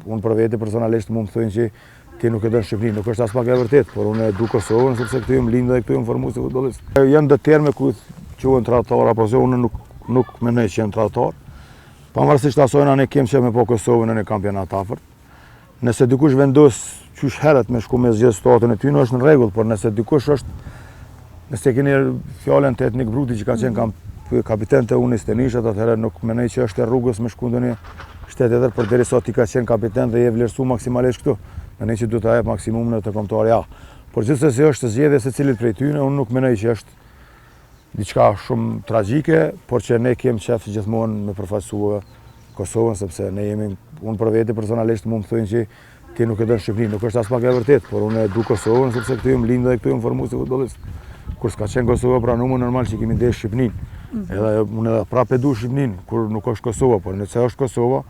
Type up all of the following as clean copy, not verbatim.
unë për vete personalisht mu më thënë që ti nuk e dënë Shqipërinë, nuk është as pak e vërtet, por unë e du Kosovën, sepse këtu jam lindë dhe këtu jam formu si futbollist. Janë dhe terme ku quhen tradhtor apo se unë nuk mendoj që janë tradhtor. Pavarësisht asojna ne kem që me po Kosovën në kampionat afërt. Nëse dikush vendos qysh herët me shku me zgjedh statën e ty, në është në rregull, por nëse dikush nëse keni fjalën të Etnik Bruti që ka qenë kapiten të Unis Tenishët, atëherë nuk mendoj që është e rrugës me shku ndonjë shtet tjetër, përderisa ti ka qenë kapiten dhe je vlerësu maksimalisht këtu. Mendoj që duhet ta jap maksimumin në të kombëtarja. Por gjithsesi është zgjedhja e secilit prej tyre, unë nuk mendoj që është diçka shumë tragjike, por që ne kemi qef gjithmonë me përfaqësua Kosovën, sepse ne jemi, unë për vete personalisht mu më thënë që ti nuk e dënë Shqipërinë, nuk është as pak e vërtet, por unë e du Kosovën, sepse këtu jam lindë dhe këtu jam formu si futbollist. Kur s'ka qenë Kosova pranuar, normal që kemi ndesh Shqipërinë. Edhe unë edhe prapë du Shqipërinë, kur nuk është Kosova, por nëse është Kosova,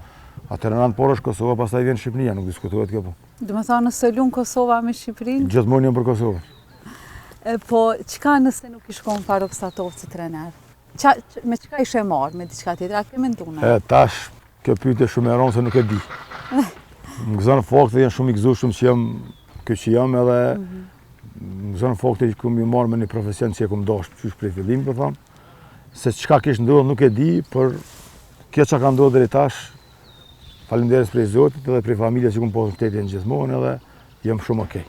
atëherë në anë por është Kosova, pastaj vjen Shqipëria, nuk diskutohet kjo punë. Do të thonë nëse lun Kosova me Shqipërinë? Gjithmonë jam për Kosovën. Po çka nëse nuk i shkon Farokstatov si trener? Me çka ishe marrë, me diçka tjetër, a ke menduar? Tash kjo pyetje shumë e rëndë se nuk e di. Më gëzon fakti janë shumë i gëzuar që jam kjo që jam edhe më gëzon fakti që kam marrë me një profesion që e kam dashur qysh prej fillimit, po them. Se çka kish ndodhur nuk e di, por kjo çka ka ndodhur deri tash, faleminderit prej Zotit edhe prej familjes që kam pasur në gjithmonë edhe jam shumë okay.